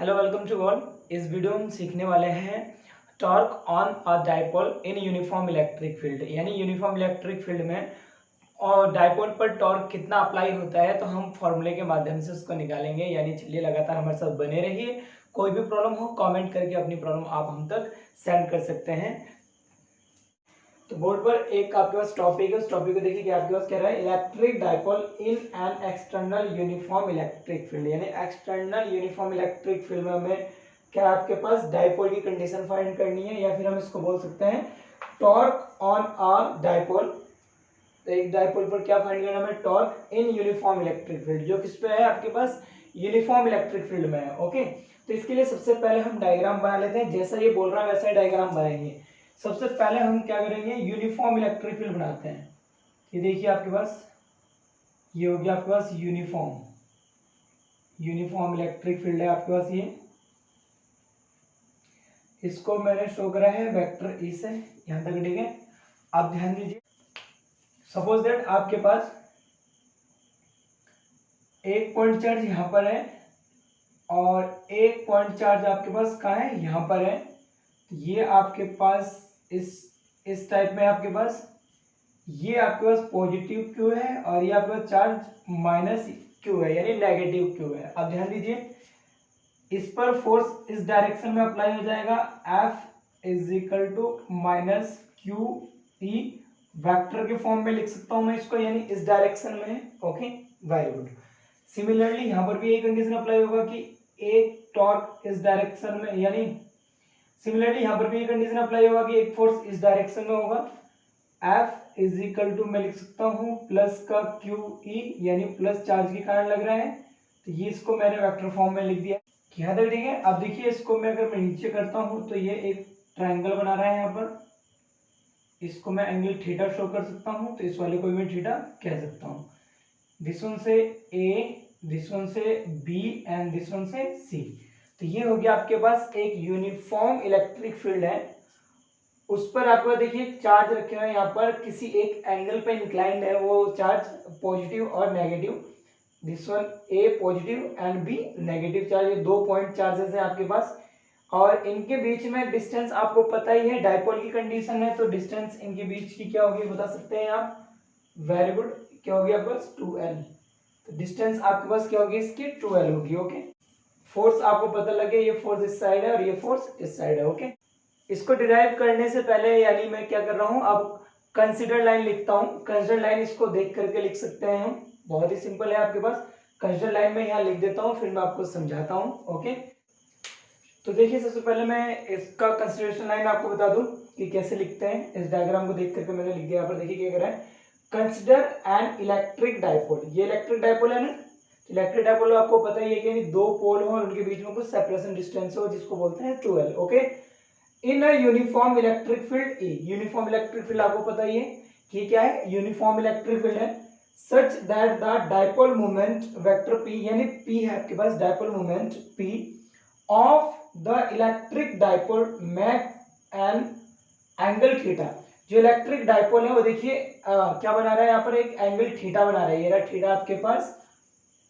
Hello welcome to all. इस video में हम सीखने वाले हैं torque on a dipole in uniform electric field, यानी यूनिफॉर्म इलेक्ट्रिक फील्ड में और डाइपोल पर टॉर्क कितना अप्लाई होता है। तो हम फॉर्मूले के माध्यम से उसको निकालेंगे। यानी चलिए लगातार हमारे साथ बने रहिए। कोई भी प्रॉब्लम हो कमेंट करके अपनी प्रॉब्लम आप हम तक सेंड कर सकते हैं। तो बोर्ड पर एक आपके पास टॉपिक है, उस टॉपिक को देखिए कि आपके पास कह रहा है electric dipole in an external uniform electric field, यानी एक्सटर्नल यूनिफॉर्म इलेक्ट्रिक फील्ड में क्या आपके पास डाइपोल की कंडीशन फाइंड करनी है, या फिर हम इसको बोल सकते हैं टॉर्क ऑन अ डाइपोल। तो एक डाइपोल पर क्या फाइंड करना है, torque in uniform electric field, जो किस पे है आपके पास यूनिफॉर्म इलेक्ट्रिक फील्ड में है। ओके, तो इसके लिए सबसे पहले हम डायग्राम बना लेते हैं। जैसा ये बोल रहा है वैसा ही डायग्राम बनाएंगे। सबसे पहले हम क्या करेंगे, यूनिफॉर्म इलेक्ट्रिक फील्ड बनाते हैं। ये देखिए आपके पास ये हो गया आपके पास यूनिफॉर्म इलेक्ट्रिक फील्ड है आपके पास। ये इसको मैंने शो करा है वेक्टर ई से यहां तक, ठीक है। आप ध्यान दीजिए, सपोज दैट आपके पास एक पॉइंट चार्ज यहां पर है और एक पॉइंट चार्ज आपके पास कहाँ है, यहां पर है। तो ये आपके पास इस टाइप में आपके पास ये आपके पास पॉजिटिव क्यू है और ये आपके पास चार्ज माइनस क्यू है, यानी नेगेटिव क्यू है। अब ध्यान दीजिए, इस पर फोर्स इस डायरेक्शन में अप्लाई हो जाएगा, F is equal to minus Q E. Vector के फॉर्म में लिख सकता हूं मैं इसको, यानी इस डायरेक्शन में। Okay, very good. सिमिलरली यहां पर भी एक कंडीशन अप्लाई होगा कि एक टॉर्क इस डायरेक्शन में, यानी सिमिलरली यहां पर भी एक कंडीशन अप्लाई होगा कि एक फोर्स इस डायरेक्शन में होगा। F इज इक्वल टू मैं लिख सकता हूँ प्लस का क्यू ई, यानी प्लस चार्ज के कारण लग रहा है। तो ये इसको मैंने वेक्टर फॉर्म में लिख दिया, यहाँ तक ठीक है। अब देखिए इसको मैं अगर मैं नीचे करता हूँ तो ये एक ट्रायंगल बना रहा है यहाँ पर। इसको मैं एंगल थीटा शो कर सकता हूँ, तो इस वाले को मैं थीटा कह सकता हूँ। दिस वन से ए, दिस वन से बी एंड दिस वन से सी। तो ये हो गया आपके पास एक यूनिफॉर्म इलेक्ट्रिक फील्ड है। उस पर आपको देखिए चार्ज रखे हुए हैं यहाँ पर, किसी एक एंगल पे इंक्लाइंड है वो चार्ज, पॉजिटिव और negative. This one A positive and B negative charge, ये दो पॉइंट चार्जेस हैं आपके पास। और इनके बीच में डिस्टेंस आपको पता ही है, डाइपोल की कंडीशन है, तो डिस्टेंस इनके बीच की क्या होगी बता सकते हैं आप। वेरी गुड, क्या होगी आपके पास 2l। तो डिस्टेंस आपके पास क्या होगी इसकी 2l होगी। ओके, फोर्स आपको पता लगे, ये फोर्स इस साइड है और ये फोर्स इस साइड है। ओके, इसको डिराइव करने से पहले यानी मैं क्या कर रहा हूं, अब कंसीडर लाइन लिखता हूं। कंसीडर लाइन इसको देख करके लिख सकते हैं हम, बहुत ही सिंपल है आपके पास। कंसीडर लाइन में यहाँ लिख देता हूं, फिर मैं आपको समझाता हूं। ओके, तो देखिए सबसे पहले मैं इसका कंसीडरेशन लाइन आपको बता दूं कि कैसे लिखते हैं। इस डायग्राम को देख करके मैंने लिख दिया यहाँ पर। देखिए क्या कह रहा है, कंसिडर एन इलेक्ट्रिक डाइपोल। ये इलेक्ट्रिक डाइपोल है ना, इलेक्ट्रिक डाइपोल आपको पता ही है कि दो पोल हो और उनके बीच में कुछ सेपरेशन डिस्टेंस हो, जिसको बोलते हैं 2l। ओके, इन यूनिफॉर्म इलेक्ट्रिक फील्ड ए, यूनिफॉर्म इलेक्ट्रिक फील्ड आपको पता ही है कि क्या है, यूनिफॉर्म इलेक्ट्रिक फील्ड है। Such that the dipole moment vector p, यानी p है आपके पास dipole moment p of the electric dipole make an angle theta. जो इलेक्ट्रिक डाइपोल है वो देखिए क्या बना रहा है यहाँ पर, एक एंगल थीटा बना रहा है। ये रहा थीटा आपके पास,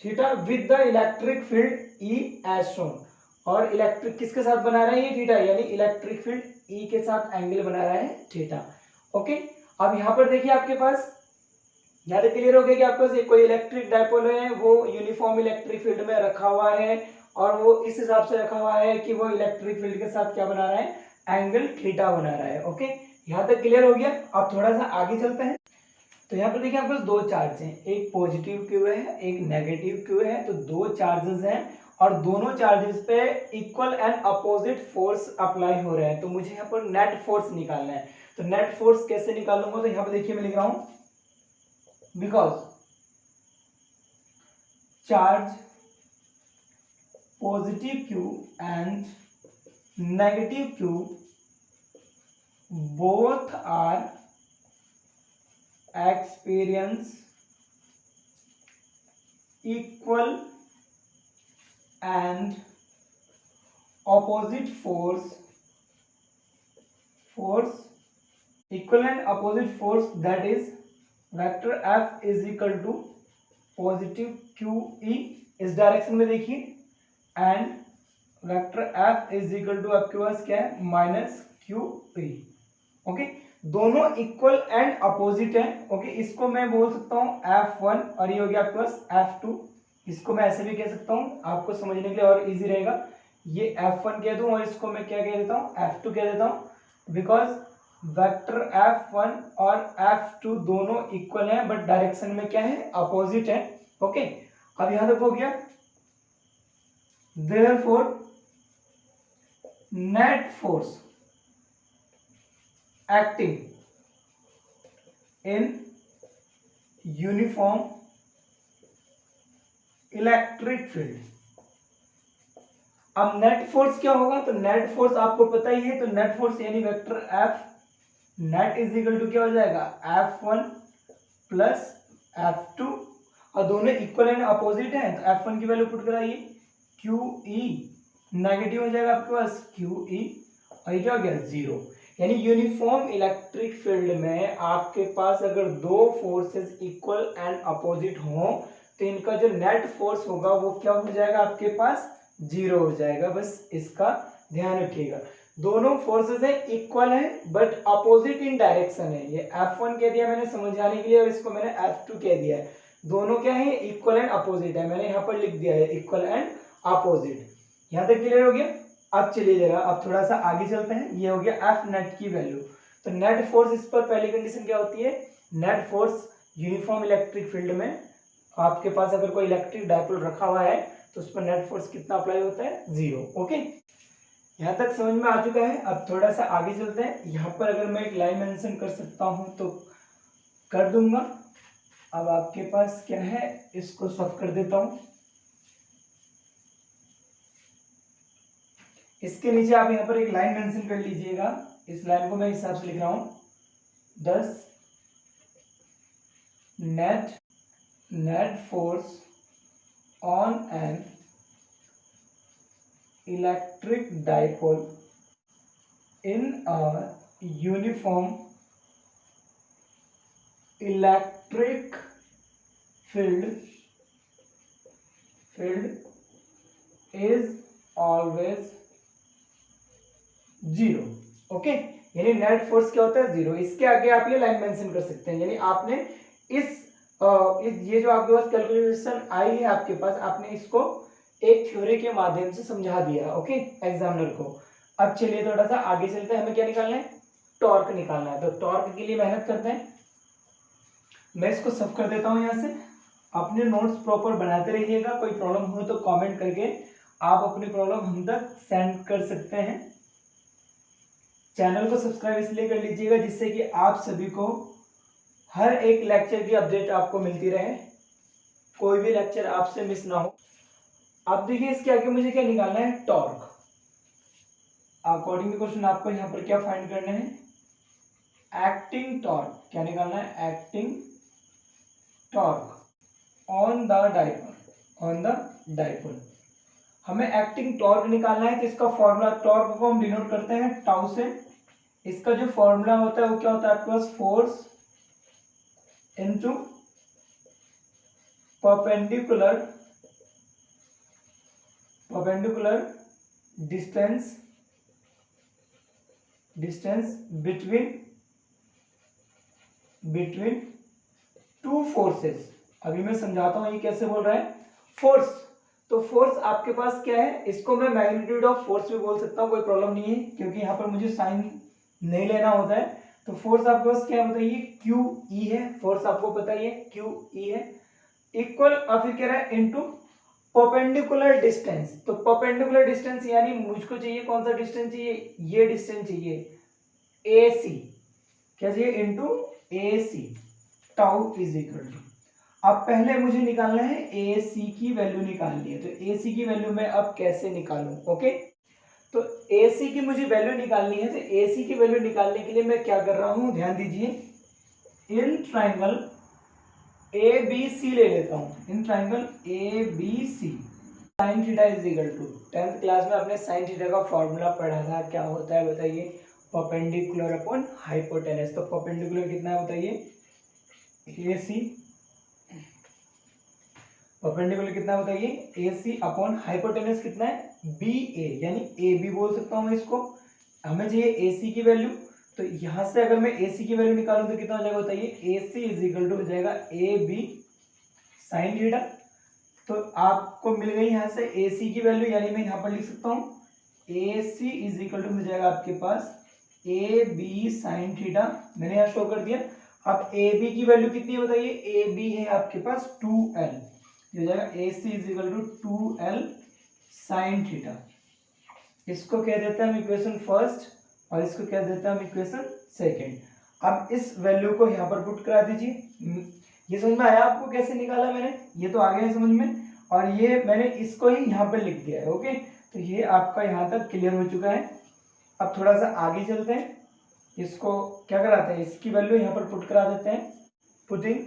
theta with the electric field E as shown. और इलेक्ट्रिक किसके साथ बना रहा है ये थीटा, यानी इलेक्ट्रिक फील्ड E के साथ एंगल बना रहा है थीटा। ओके, अब यहाँ पर देखिए आपके पास, यहाँ तक क्लियर हो गया कि आपके पास कोई इलेक्ट्रिक डाइपोल है, वो यूनिफॉर्म इलेक्ट्रिक फील्ड में रखा हुआ है और वो इस हिसाब से रखा हुआ है कि वो इलेक्ट्रिक फील्ड के साथ क्या बना रहा है, एंगल थीटा बना रहा है। ओके, यहाँ तक क्लियर हो गया। अब थोड़ा सा आगे चलते हैं। तो यहाँ पर देखिए आपके पास दो चार्ज हैं, एक पॉजिटिव क्यू है एक नेगेटिव क्यू है। तो दो चार्जेस हैं और दोनों चार्जेस पे equal and opposite force apply हो रहे हैं। तो मुझे यहाँ पर नेट फोर्स निकालना है। तो नेट फोर्स कैसे निकालूंगा, तो यहाँ पर देखिए मैं लिख रहा हूँ, because charge positive Q and negative Q both are experience equal and opposite force equal and opposite force, that is vector F is equal to positive QE इस डायरेक्शन में देखिए, and vector F is equal to आपके पास क्या है minus Q E. Okay, दोनों equal and opposite है। Okay, इसको मैं बोल सकता हूँ F1 और ये हो गया आपके पास F2। इसको मैं ऐसे भी कह सकता हूँ आपको समझने के लिए और इजी रहेगा। ये F1 कह दूं और इसको मैं क्या कह देता हूँ F2 कह देता हूँ, बिकॉज वेक्टर F1 और F2 दोनों इक्वल हैं बट डायरेक्शन में क्या है अपोजिट है। ओके, अब यहां तक हो गया। Therefore net force acting in uniform electric field. अब नेट फोर्स क्या होगा, तो नेट फोर्स आपको पता ही है, तो नेट फोर्स यानी vector F net is equal to क्या हो जाएगा F1 प्लस F2 और दोनों इक्वल एंड अपोजिट है तो F1 की वैल्यू पुट कराइए QE, नेगेटिव हो जाएगा आपके पास QE और ये क्या हो गया 0। यानी यूनिफॉर्म इलेक्ट्रिक फील्ड में आपके पास अगर दो फोर्सेस इक्वल एंड अपोजिट हो तो इनका जो नेट फोर्स होगा वो क्या हो जाएगा आपके पास 0 हो जाएगा। बस इसका ध्यान रखिएगा। दोनों फोर्सेस है इक्वल है बट अपोजिट इन डायरेक्शन है। ये F1 कह दिया मैंने समझाने के लिए और इसको मैंने F2 कह दिया है। दोनों क्या है इक्वल एंड अपोजिट है, मैंने यहाँ पर लिख दिया है इक्वल एंड अपोजिट। यहाँ तक क्लियर हो गया। अब चलिए जरा अब थोड़ा सा आगे चलते हैं। ये हो गया एफ नेट की वैल्यू। तो नेट फोर्स इस पर पहली कंडीशन क्या होती है, net force uniform electric field में आपके पास अगर कोई इलेक्ट्रिक डायपोल रखा हुआ है तो उस पर नेट फोर्स कितना अप्लाई होता है 0। ओके, यहाँ तक समझ में आ चुका है। अब थोड़ा सा आगे चलते हैं। यहाँ पर अगर मैं एक लाइन मेंशन कर सकता हूँ तो कर दूंगा। अब आपके पास क्या है, इसको सॉल्व कर देता हूँ। इसके नीचे आप यहाँ पर एक लाइन मेंशन कर लीजिएगा। इस लाइन को मैं इस हिसाब से लिख रहा हूं 10 net force on an electric dipole in a uniform electric field is always 0। Okay, यानी नेट फोर्स क्या होता है 0। इसके आगे आप ये लाइन मेंशन कर सकते हैं। यानी आपने ये जो आपके पास कैलकुलेशन आई है आपके पास, आपने इसको एक थ्योरी के माध्यम से समझा दिया ओके एग्जामिनर को। अब चलिए थोड़ा सा आगे चलते हैं। हमें क्या निकालना है, टॉर्क निकालना है। तो टॉर्क के लिए मेहनत करते हैं। मैं इसको सब कर देता हूं। यहाँ से अपने नोट्स प्रॉपर बनाते रहिएगा। कोई प्रॉब्लम हो तो कमेंट करके आप अपनी प्रॉब्लम हम तक सेंड कर सकते हैं। चैनल को सब्सक्राइब इसलिए कर लीजिएगा जिससे कि आप सभी को हर एक लेक्चर की अपडेट आपको मिलती रहे, कोई भी लेक्चर आपसे मिस ना हो। अब देखिए इसके आगे मुझे क्या निकालना है, टॉर्क। अकॉर्डिंग टू क्वेश्चन आपको यहाँ पर क्या फाइंड करना है, एक्टिंग टॉर्क। क्या निकालना है, acting torque on the dipole. हमें एक्टिंग टॉर्क निकालना है तो इसका फॉर्मूला, टॉर्क को हम डिनोट करते हैं टाउ से। इसका जो फॉर्मूला होता है वो क्या होता है आपके पास, force into perpendicular distance between two forces. अभी मैं समझाता हूं ये कैसे बोल रहा है, फोर्स। तो फोर्स आपके पास क्या है, इसको मैं मैग्नीट्यूड ऑफ फोर्स भी बोल सकता हूँ, कोई प्रॉब्लम नहीं है क्योंकि यहाँ पर मुझे साइन नहीं लेना होता है। तो फोर्स आपके पास क्या बताइए, क्यू ई है। फोर्स आपको पता ही है क्यू ई है। इक्वल और फिर कह रहा है इनटू परपेंडिकुलर डिस्टेंस। तो परपेंडिकुलर डिस्टेंस यानी मुझको चाहिए कौन सा डिस्टेंस चाहिए, ये डिस्टेंस चाहिए ए सी। क्या चाहिए, into A C. Tau is equal to, अब पहले मुझे निकालना है ए सी की वैल्यू निकालनी है। तो ए सी की वैल्यू मैं अब कैसे निकालूं, ओके। तो ए सी की मुझे वैल्यू निकालनी है। तो ए सी की वैल्यू निकालने के लिए मैं क्या कर रहा हूं, ध्यान दीजिए। इन ट्राइंगल ए बी सी ले लेता हूं। In triangle A B C sine theta is equal to, 10th class में आपने साइन थीटा का फॉर्मूला पढ़ा था, क्या होता है बताइए, परपेंडिकुलर अपॉन हाइपोटेनस। तो परपेंडिकुलर कितना है बताइए, ए सी। परपेंडिकुलर कितना बताइए, ए सी अपॉन हाइपोटेनस कितना है बी ए, यानी ए बी बोल सकता हूँ मैं इसको। हमें चाहिए ए सी की वैल्यू, तो यहाँ से अगर मैं ए सी की वैल्यू निकालूं तो कितना हो जाएगा बताइए, ए सी इज इक्वल टू हो जाएगा ए बी साइन थीटा। तो आपको मिल गई यहाँ से ए सी की वैल्यू, यानी मैं यहाँ पर लिख सकता हूँ ए सी इज इक्वल टू हो जाएगा आपके पास ए बी साइन थीटा, मैंने यहाँ शो कर दिया। अब ए बी की वैल्यू कितनी है बताइए, ए बी है आपके पास 2l, हो जाएगा A C is equal to 2l sine theta. इसको कह देते हैं हम इक्वेशन फर्स्ट और इसको कह देते हैं हम इक्वेशन सेकेंड। अब इस वैल्यू को यहाँ पर पुट करा दीजिए। ये समझ में आया आपको कैसे निकाला मैंने, ये तो आ गया है समझ में, और ये मैंने इसको ही यहाँ पर लिख दिया है। ओके, तो ये आपका यहाँ तक क्लियर हो चुका है। अब थोड़ा सा आगे चलते हैं, इसको क्या कराते हैं, इसकी वैल्यू यहाँ पर पुट करा देते हैं। Putting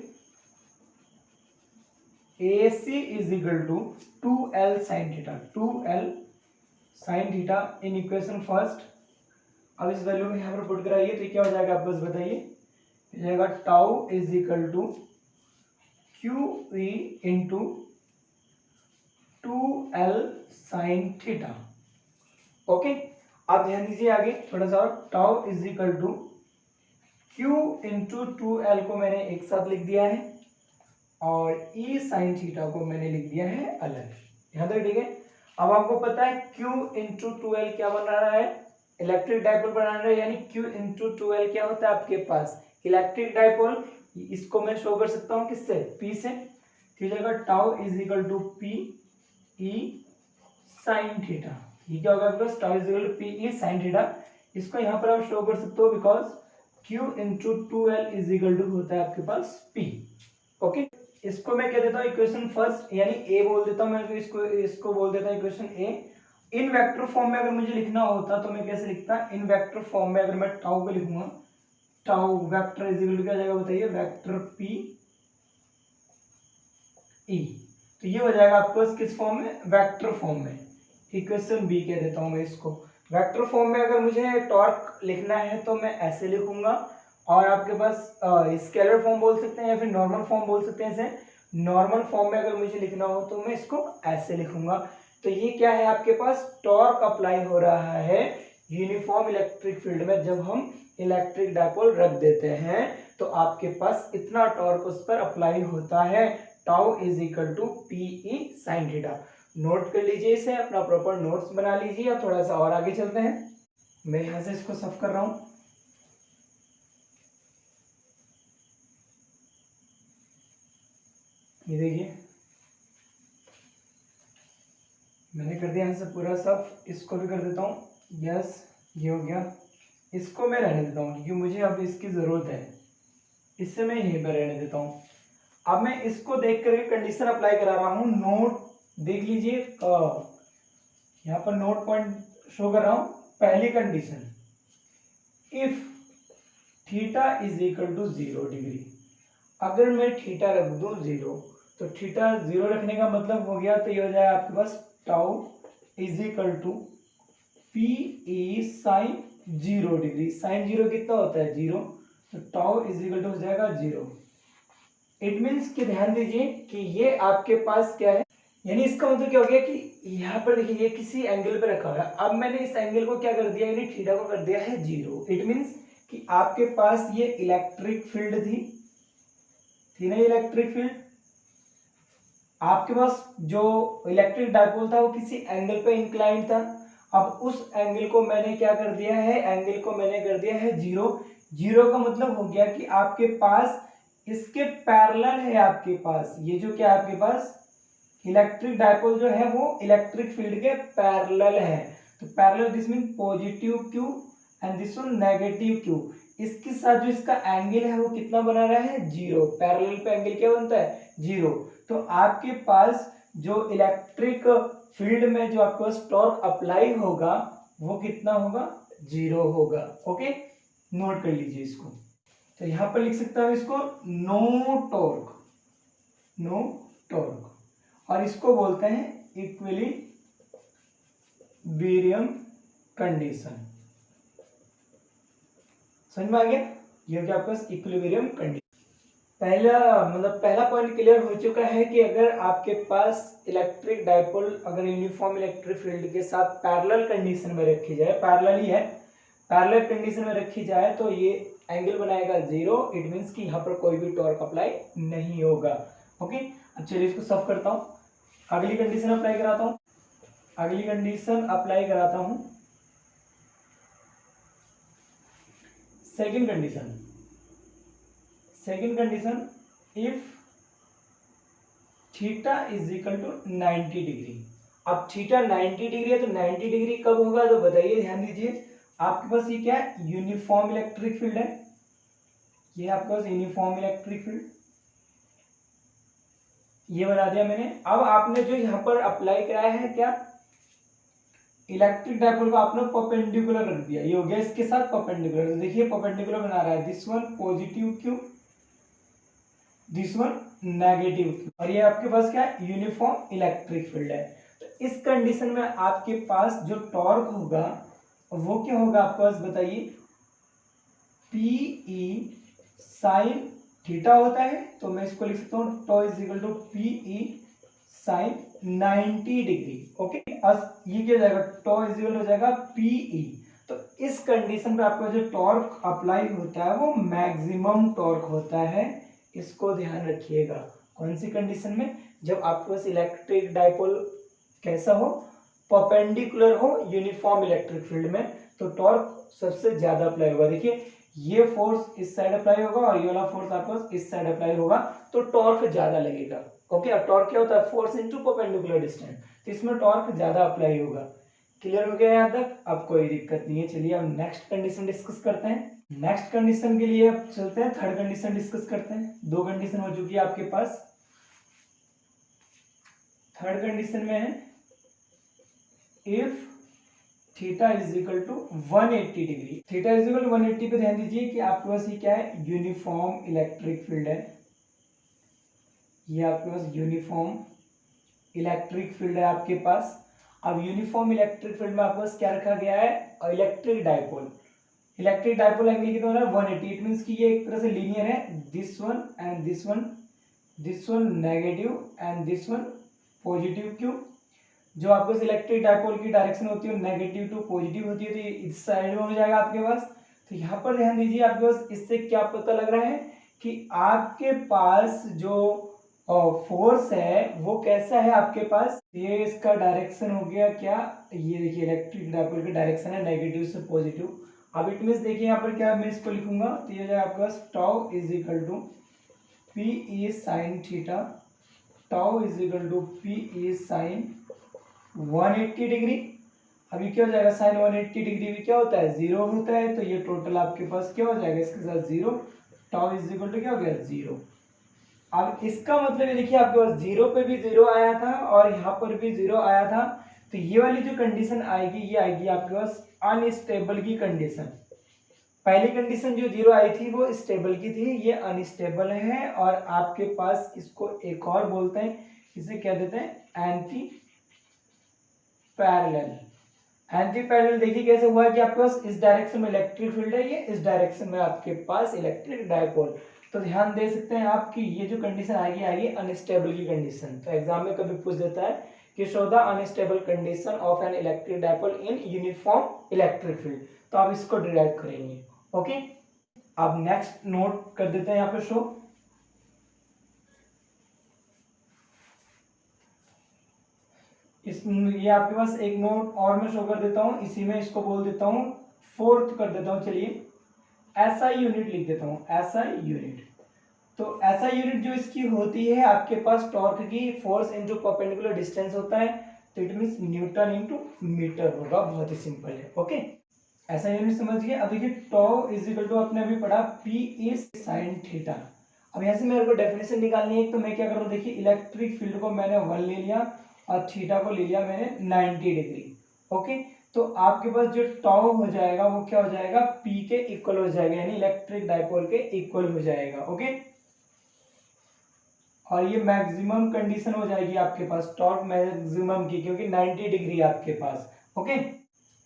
A C is equal to 2l sine theta, 2l sine theta in equation first. अब इस वैल्यू को यहाँ पर पुट कराइए तो क्या हो जाएगा, आप बस बताइए। हो जाएगा tau is equal to Q E into 2l sine theta. Okay, आप ध्यान दीजिए आगे थोड़ा सा, tau is equal to Q into 2l को मैंने एक साथ लिख दिया है और ई साइन थीटा को मैंने लिख दिया है अलग। यहाँ तक ठीक है। अब आपको पता है Q इंटू 2l क्या बना रहा है, इलेक्ट्रिक डाइपोल बना रहा है, यानी Q इंटू 2l क्या होता है आपके पास, इलेक्ट्रिक डाइपोल। इसको मैं शो कर सकता हूँ किससे, P से। ठीक है, tau is equal to P E sine theta. ये क्या होगा आपके पास, tau is equal to P E sine theta. इसको यहाँ पर आप शो कर सकते हो because Q into 2l is equal to होता है आपके पास P। ओके, इसको मैं कह देता हूँ इक्वेशन फर्स्ट, यानी ए बोल देता हूँ मैं, इसको बोल देता हूँ इक्वेशन ए। इन वेक्टर फॉर्म में अगर मुझे लिखना होता तो मैं कैसे लिखता, इन वेक्टर फॉर्म में अगर मैं टाउ को लिखूंगा, tau vector is equal to क्या जाएगा बताइए, वेक्टर पी ई। तो ये हो जाएगा आपके पास किस फॉर्म में, वेक्टर फॉर्म में। इक्वेशन बी कह देता हूँ मैं इसको। वेक्टर फॉर्म में अगर मुझे टॉर्क लिखना है तो मैं ऐसे लिखूंगा, और आपके पास स्केलर फॉर्म बोल सकते हैं या फिर नॉर्मल फॉर्म बोल सकते हैं इसे। नॉर्मल फॉर्म में अगर मुझे लिखना हो तो मैं इसको ऐसे लिखूंगा। तो ये क्या है आपके पास, टॉर्क अप्लाई हो रहा है यूनिफॉर्म इलेक्ट्रिक फील्ड में। जब हम इलेक्ट्रिक डाइपोल रख देते हैं तो आपके पास इतना टॉर्क उस पर अप्लाई होता है, tau is equal to P E sine theta. Note कर लीजिए इसे, अपना प्रॉपर नोट्स बना लीजिए। अब थोड़ा सा और आगे चलते हैं, मैं यहाँ से इसको साफ कर रहा हूँ। ये देखिए मैंने कर दिया यहाँ से पूरा साफ। इसको भी कर देता हूँ, यस ये हो गया। इसको मैं रहने देता हूँ क्योंकि मुझे अब इसकी ज़रूरत है, इससे मैं यहीं पर रहने देता हूँ। अब मैं इसको देख करके कंडीशन अप्लाई करा रहा हूँ। नोट देख लीजिए, यहाँ पर नोट पॉइंट शो कर रहा हूँ। पहली condition, if theta is equal to 0 degree, अगर मैं थीटा रख दूं 0, तो थीटा 0 रखने का मतलब हो गया, तो ये हो जाएगा आपके पास tau is equal to P E sine 0 degree. Sine 0 कितना होता है, 0, तो टाउ इज इक्वल टू हो जाएगा 0। इट मीन्स कि ध्यान दीजिए कि ये आपके पास क्या है, यानी इसका मतलब क्या हो गया कि यहाँ पर देखिए ये किसी एंगल पे रखा हुआ है। अब मैंने इस एंगल को क्या कर दिया, यानी थीटा को कर दिया है 0। इट मीन्स कि आपके पास ये इलेक्ट्रिक फील्ड थी ना, इलेक्ट्रिक फील्ड आपके पास जो इलेक्ट्रिक डाइपोल था वो किसी एंगल पे इंक्लाइन था। अब उस एंगल को मैंने क्या कर दिया है, एंगल को मैंने कर दिया है 0। 0 का मतलब हो गया कि आपके पास इसके पैरेलल है, आपके पास ये जो क्या है आपके पास इलेक्ट्रिक डाइपोल जो है वो इलेक्ट्रिक फील्ड के पैरेलल है। तो parallel this mean positive Q and this one negative Q. इसके साथ जो इसका एंगल है वो कितना बना रहा है, 0। पैरेलल पे एंगल क्या बनता है, 0। तो आपके पास जो इलेक्ट्रिक फील्ड में जो आपके पास टॉर्क अप्लाई होगा वो कितना होगा, 0 होगा। ओके, नोट कर लीजिए इसको। तो यहां पर लिख सकता हूं इसको नो टॉर्क, नो टॉर्क, और इसको बोलते हैं इक्विलिब्रियम कंडीशन। समझ में आ गया, ये हो गया आपके पास इक्विलिब्रियम कंडीशन। पहला पॉइंट क्लियर हो चुका है कि अगर आपके पास इलेक्ट्रिक डाइपोल अगर यूनिफॉर्म इलेक्ट्रिक फील्ड के साथ पैरेलल कंडीशन में रखी जाए, पैरेलल ही है, पैरेलल कंडीशन में रखी जाए तो ये एंगल बनाएगा 0। इट मींस कि यहाँ पर कोई भी टॉर्क अप्लाई नहीं होगा। ओके, अब चलिए इसको सॉल्व करता हूँ। अगली कंडीशन अप्लाई कराता हूँ, अगली कंडीशन अप्लाई कराता हूँ। Second condition, if theta is equal to 90 degree. अब थीटा 90 डिग्री है तो 90 डिग्री कब होगा तो बताइए, ध्यान दीजिए। आपके पास ये क्या है, यूनिफॉर्म इलेक्ट्रिक फील्ड है, ये आपके पास यूनिफॉर्म इलेक्ट्रिक फील्ड, ये बना दिया मैंने। अब आपने जो यहाँ पर अप्लाई कराया है क्या, इलेक्ट्रिक डाइपोल को आपने परपेंडिकुलर रख दिया, ये हो गया इसके साथ परपेंडिकुलर। तो देखिए परपेंडिकुलर बना रहा है, this one positive Q, this one negative Q, और ये आपके पास क्या है, यूनिफॉर्म इलेक्ट्रिक फील्ड है। तो इस कंडीशन में आपके पास जो टॉर्क होगा वो क्या होगा आपके पास बताइए, पी ई साइन थीटा होता है, तो मैं इसको लिख सकता हूँ tau is equal to P E sine 90 degree. Okay, अब ये क्या हो जाएगा, टॉ इज इक्वल हो जाएगा पी ई। तो इस कंडीशन पे आपका जो टॉर्क अप्लाई होता है वो मैक्सिमम टॉर्क होता है, इसको ध्यान रखिएगा। कौन सी कंडीशन में, जब आपके पास इलेक्ट्रिक डाइपोल कैसा हो, परपेंडिकुलर हो यूनिफॉर्म इलेक्ट्रिक फील्ड में, तो टॉर्क सबसे ज्यादा अप्लाई होगा। देखिए ये फोर्स इस साइड अप्लाई होगा और ये वाला फोर्स आपको इस साइड अप्लाई होगा, तो टॉर्क ज्यादा लगेगा। ओके, और टॉर्क क्या होता है, फोर्स इनटू परपेंडिकुलर डिस्टेंस, तो इसमें टॉर्क ज्यादा अप्लाई होगा। क्लियर हो गया यहाँ तक, अब कोई दिक्कत नहीं है। चलिए अब नेक्स्ट कंडीशन डिस्कस करते हैं। नेक्स्ट कंडीशन के लिए अब चलते हैं, थर्ड कंडीशन डिस्कस करते हैं। दो कंडीशन हो चुकी है आपके पास, थर्ड कंडीशन में है if theta is equal to 180 degree. Theta is equal to 180 पे ध्यान दीजिए कि आपके पास ये क्या है, यूनिफॉर्म इलेक्ट्रिक फील्ड है, ये आपके पास यूनिफॉर्म इलेक्ट्रिक फील्ड है आपके पास। अब यूनिफॉर्म इलेक्ट्रिक फील्ड में आपके पास क्या रखा गया है, electric dipole. Electric dipole angle कितना हो रहा है, 180। इट मींस कि ये एक तरह से लीनियर है, this one and this one, this one negative and this one positive Q. जो आपको इलेक्ट्रिक डाइपोल की डायरेक्शन होती है नेगेटिव टू पॉजिटिव होती है, तो ये इस साइड में हो जाएगा आपके पास। तो यहाँ पर ध्यान दीजिए, आपके पास इससे क्या पता लग रहा है कि आपके पास जो फोर्स है वो कैसा है आपके पास, ये इसका डायरेक्शन हो गया क्या, ये देखिए इलेक्ट्रिक डाइपोल की डायरेक्शन है नेगेटिव से पॉजिटिव। अब इट मींस देखिए यहाँ पर क्या मैं इसको लिखूंगा, तो ये हो जाएगा आपके पास tau is equal to P E sine theta, tau is equal to P E sine 180 degree. अभी क्या हो जाएगा, साइन 180 डिग्री भी क्या होता है, 0 होता है, तो ये टोटल आपके पास क्या हो जाएगा इसके साथ 0, टाउ इज इक्वल टू क्या हो गया 0। अब इसका मतलब ये देखिए आपके पास 0 पे भी 0 आया था और यहाँ पर भी 0 आया था, तो ये वाली जो कंडीशन आएगी ये आएगी आपके पास अनस्टेबल की कंडीशन। पहली कंडीशन जो 0 आई थी वो स्टेबल की थी, ये अनस्टेबल है। और आपके पास इसको एक और बोलते हैं, इसे क्या देते हैं, एंटी पैरेलल। एंटी पैरेलल देखिए कैसे हुआ है कि आपके पास इस डायरेक्शन में इलेक्ट्रिक फील्ड है, ये इस डायरेक्शन में आपके पास इलेक्ट्रिक डाइपोल। तो ध्यान दे सकते हैं आप कि ये जो कंडीशन आएगी अनस्टेबल की कंडीशन। तो एग्जाम में कभी पूछ देता है कि show the unstable condition of an electric dipole in uniform electric field, तो आप इसको डिराइव करेंगे। ओके, अब नेक्स्ट नोट कर देते हैं यहाँ पे शो। ये आपके पास एक नोट और मैं शो कर देता हूँ, इसी में इसको बोल देता हूँ फोर्थ कर देता हूँ। चलिए एसआई यूनिट लिख देता हूँ, एसआई यूनिट। तो एसआई यूनिट जो इसकी होती है आपके पास टॉर्क की फोर्स इनटू परपेंडिकुलर डिस्टेंस होता है, तो it means newton into metre होगा, बहुत ही सिंपल है। ओके, ऐसा यूनिट समझ गए। अब देखिए टॉ इज इक्वल टू आपने अभी पढ़ा पी इज साइन थीटा। अब यहाँ से मेरे को डेफिनेशन निकालनी है, तो मैं क्या कर रहा हूँ, देखिए इलेक्ट्रिक फील्ड को मैंने 1 ले लिया और थीटा को ले लिया मैंने 90 डिग्री। ओके, तो आपके पास जो टॉ हो जाएगा वो क्या हो जाएगा, पी के इक्वल हो जाएगा, यानी इलेक्ट्रिक डाइपोल के इक्वल हो जाएगा। ओके, और ये मैक्सिमम कंडीशन हो जाएगी आपके पास टॉर्क मैक्सिमम की, क्योंकि 90 डिग्री आपके पास। ओके,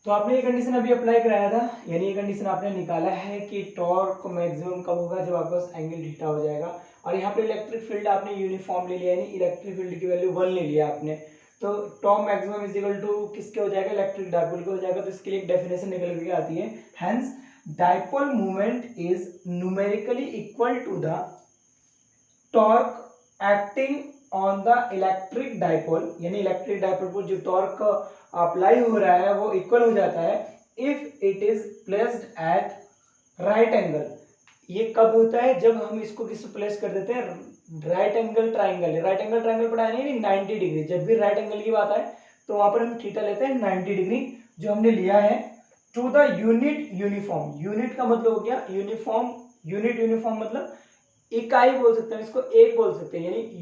तो आपने ये कंडीशन अभी अप्लाई कराया था, यानी ये कंडीशन आपने निकाला है कि टॉर्क मैक्सिमम कब होगा, जब आपके पास एंगल थीटा हो जाएगा। और यहाँ पे इलेक्ट्रिक फील्ड आपने यूनिफॉर्म ले लिया, यानी इलेक्ट्रिक फील्ड की वैल्यू 1 ले लिया आपने। तो torque maximum is equal to किसके हो जाएगा, इलेक्ट्रिक डायपोल के हो जाएगा। तो इसके लिए एक डेफिनेशन निकल के आती है, hence dipole moment is numerically equal to the torque acting on the electric dipole, यानी इलेक्ट्रिक डायपोल पर जो टॉर्क अप्लाई हो रहा है वो इक्वल हो जाता है if it is placed at right angle. ये कब होता है, जब हम इसको किस प्लेस कर देते हैं, right angle triangle. Right angle triangle पढ़ाया नहीं, 90 डिग्री। जब भी राइट एंगल की बात आए तो वहां पर हम थीटा लेते हैं 90 डिग्री, जो हमने लिया है to the unit uniform. Unit का मतलब हो गया यूनिफॉर्म, यूनिट यूनिफॉर्म मतलब इकाई बोल सकते हैं इसको, एक बोल सकते हैं, यानी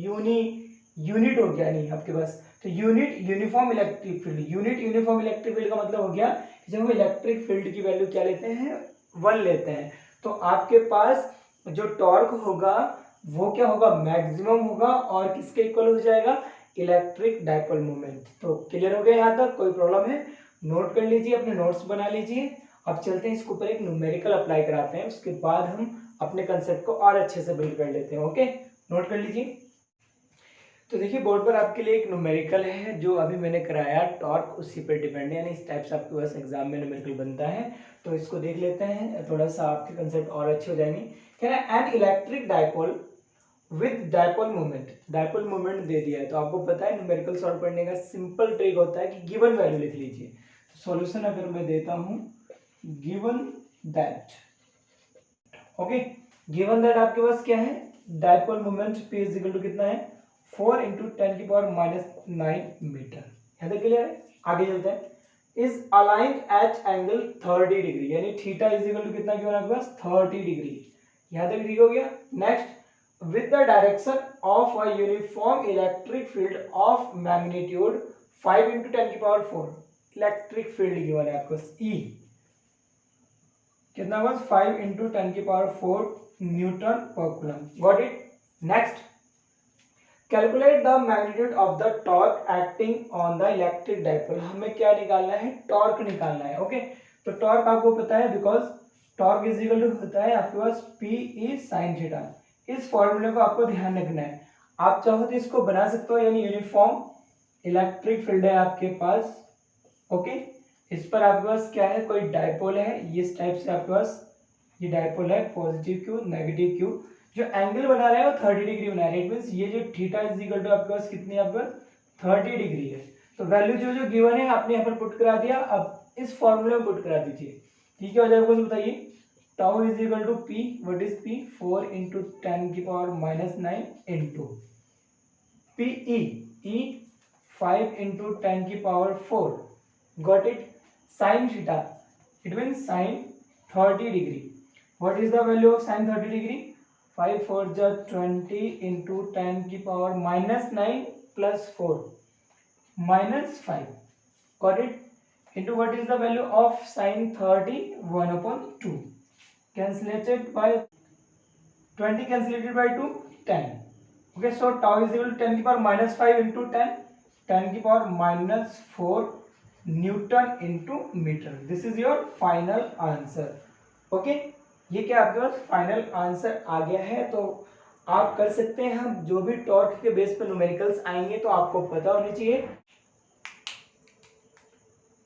यूनिट हो गया नहीं आपके पास। तो unit uniform electric field, unit uniform electric field का मतलब हो गया जब हम इलेक्ट्रिक फील्ड की वैल्यू क्या लेते हैं, 1 लेते हैं, तो आपके पास जो टॉर्क होगा वो क्या होगा, मैक्सिमम होगा, और किसके इक्वल हो जाएगा, इलेक्ट्रिक डायपोल मोमेंट। तो क्लियर हो गया यहाँ तक, कोई प्रॉब्लम है नोट कर लीजिए, अपने नोट्स बना लीजिए। अब चलते हैं इसके ऊपर एक न्यूमेरिकल अप्लाई कराते हैं, उसके बाद हम अपने कंसेप्ट को और अच्छे से बिल्ड कर लेते हैं। ओके, नोट कर लीजिए। तो देखिए बोर्ड पर आपके लिए एक न्यूमेरिकल है जो अभी मैंने कराया, टॉर्क उसी पर डिपेंड है, यानी इस टाइप से आपके पास एग्जाम में न्यूमेरिकल बनता है। तो इसको देख लेते हैं, थोड़ा सा आपके कंसेप्ट और अच्छे हो जाएंगे। कह रहा है an electric dipole with dipole moment, dipole moment दे दिया है। तो आपको पता है न्यूमेरिकल सॉल्व करने का सिंपल ट्रिक होता है कि गिवन वैल्यू लिख लीजिए। सॉल्यूशन अगर मैं देता हूं, given that, okay, given that आपके पास क्या है, dipole moment P is equal to कितना है, 4 इंटू 10 की पावर -9 मीटर। यहाँ तक क्लियर है, आगे चलते हैं। Is aligned at angle 30 degree, यानी थीटा इज इक्वल टू कितना गिवन आपके पास, 30 डिग्री। यहाँ तक ठीक हो गया। Next, with the direction of a uniform electric field of magnitude 5 into 10 की पावर 4, इलेक्ट्रिक फील्ड गिवन है आपको E कितना बस 5 into 10 की पावर 4 न्यूटन पर coulomb. Got it. Next, calculate the magnitude of the torque acting on the electric dipole. हमें क्या निकालना है, टॉर्क निकालना है। ओके, तो टॉर्क आपको पता है, because torque is equal to होता है आपके पास P E sin थीटा। इस फॉर्मूले को आपको ध्यान रखना है। आप चाहो तो इसको बना सकते हो, यानी यूनिफॉर्म इलेक्ट्रिक फील्ड है आपके पास। ओके, इस पर आपके पास क्या है, कोई डायपोल है, ये इस टाइप से आपके पास ये डायपोल है, पॉजिटिव क्यू नेगेटिव क्यू। जो एंगल बना रहा है वो 30 डिग्री बना रहा है। इट मींस ये जो थीटा इज इक्वल टू आपके पास कितनी है, आपके पास 30 डिग्री है। तो वैल्यू जो जो गिवन है आपने यहाँ पर पुट करा दिया, अब इस फॉर्मूले में पुट करा दीजिए। ठीक है, हो जाएगा, कुछ बताइए। Tau is equal to P, what is P, 4 into 10 की power -9 into P E 5 into 10 की power 4। Got it. Sine theta, it mean sine 30 degree. What is the value of sine 30 degree, 5 4 जा 20 इंटू 10 की power -9 plus 4 -5। Got it. Into what is the value of sine 30, 1/2, cancelated by 20, cancelated by 2, 10. Okay, so tau is equal to 10 की power -5 into 10 की power -4 newton into मीटर। This is your final answer. Okay, ये क्या आपके पास final answer आ गया है। तो आप कर सकते हैं, हम जो भी टॉर्क के बेस पर न्यूमेरिकल्स आएंगे तो आपको पता होनी चाहिए,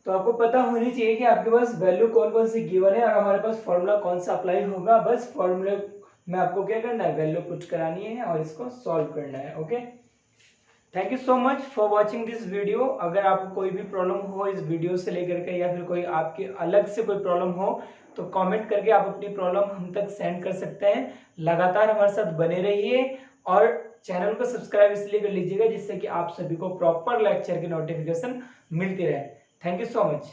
तो आपको पता होनी चाहिए कि आपके पास वैल्यू कौन कौन सी गिवन है और हमारे पास फॉर्मूला कौन सा अप्लाई होगा। बस फॉर्मूले में आपको क्या करना है, वैल्यू पुट करानी है और इसको सॉल्व करना है। Okay, thank you so much for watching this video. अगर आपको कोई भी प्रॉब्लम हो इस वीडियो से लेकर के, या फिर कोई आपके अलग से कोई प्रॉब्लम हो, तो कमेंट करके आप अपनी प्रॉब्लम हम तक सेंड कर सकते हैं। लगातार हमारे साथ बने रहिए और चैनल को सब्सक्राइब इसलिए कर लीजिएगा जिससे कि आप सभी को प्रॉपर लेक्चर की नोटिफिकेशन मिलती रहे। Thank you so much.